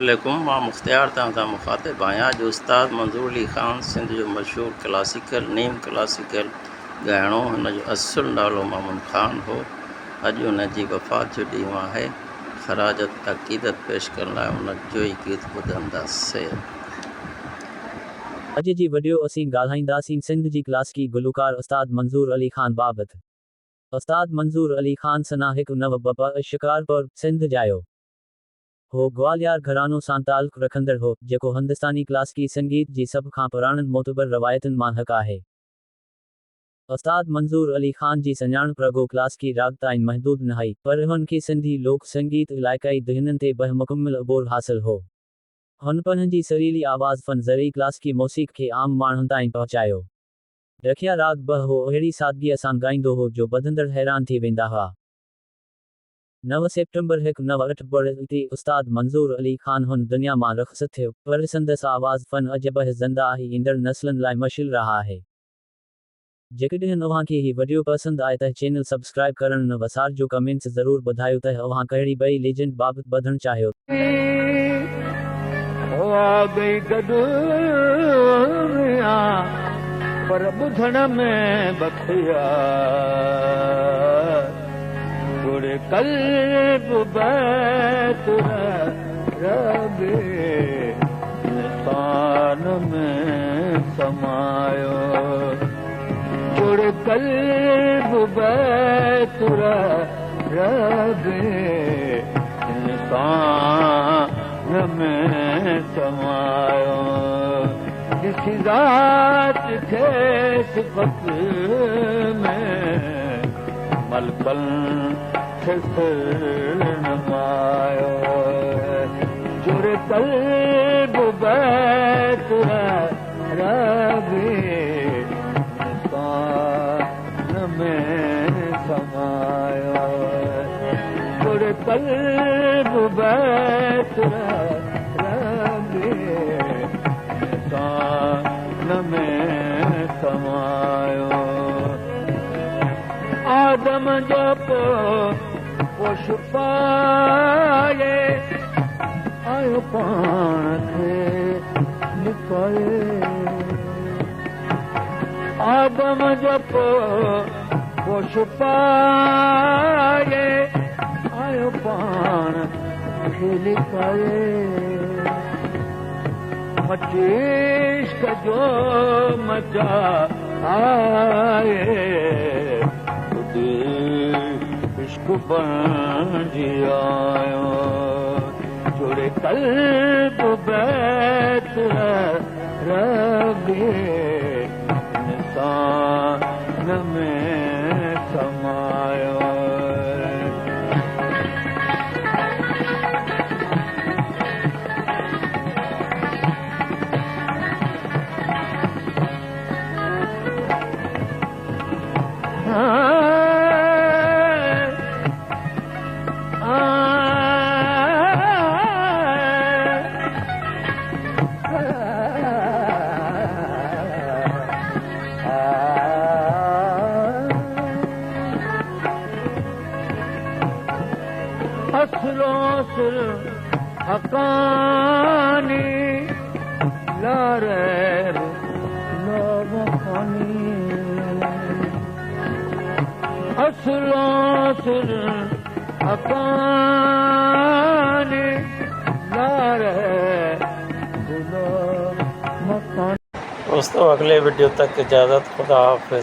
वालेकुम मां मुख्तियार तव्हां मुखातिब आहियां। अॼु उस्ताद मंज़ूर अली ख़ान सिंध जो मशहूरु क्लासिकल नीम क्लासिकल ॻाइणो, हुन जो असुलु नालो मामून ख़ान हो। अॼु हुन जी वफ़ात जो ॾींहुं आहे। ख़राजत अक़ीदत पेश करण लाइ हुन जो ई गीत ॿुधंदासीं। अॼु जी वीडियो असीं ॻाल्हाईंदासीं सिंध जी क्लासिकी गुलूकार उस्ताद मंज़ूर अली ख़ान बाबति। उस्ताद मंज़ूर अली ख़ान सना 1922 शिकारपुर सिंध जायो हो ग्वालियर घरानो सां ताल्लुक़ रखंदड़ हो, जेको हिंदुस्तानी क्लासिकी संगीत जी सभ खां पुराणनि मोतबर रवायतुनि मां हिकु आहे। उस्ताद मंज़ूर अली ख़ान जी सञाणप रुॻो क्लासिकी राग ताईं महदूद न हुई, पर हुन खे सिंधी लोक संगीत इलाइक़ाई दुहिननि ते बमुकम्मल अबोर हासिल हो। हुन पंहिंजी सरीली आवाज़ फन ज़रिए क्लासिकी मौसीक़ खे आम माण्हुनि ताईं पहुचायो। रखिया राग बि हो अहिड़ी सादगीअ सां ॻाईंदो हो जो ॿुधंदड़ हैरान थी वेंदा हुआ। 9 सेप्टेंबर 1982 ते उस्ताद मंज़ूर अली ख़ान हुन दुनिया मां रुख़सत थियो, पर संदसि आवाज़ फन अॼु बि ज़िंदा आहे ईंदड़ नस्लनि लाइ मशहूरु रहा आहे। जेकॾहिं अव्हां खे ही वीडियो पसंदि आए त चैनल सब्सक्राइब करणु न विसारिजो। कमेंट्स ज़रूर ॿुधायो त अव्हां कहिड़ी ॿई लीजेंड बाबति ॿुधणु चाहियो। पर ॿुधण में बखिया थोड़े कल्ब बैत रबे इंसान में समायो, थोड़े कल्ब बैत रबे इंसान में समायो। किसी ज़ात खे सिफ़त में मलकल खे नमायो, जुड़े कल्ब बैत रबे इंसान में समायो, जुड़े कल्ब बैत रबे में समायो। आदम जो पोश पाए आयो पाण खे लिकाए, आदम जो पोश पाए आयो पाण खे लिकाए। इश्क जो मचा आए खुद इश्क बणिजी आयो, जुड़े कल्ब बैत रबे इंसान में समायो। असुर हकानी लारे लोगोनी, असुर हकानी लारे दोस्तों अगले वीडियो तक इजाज़त, खुदा हाफिज़।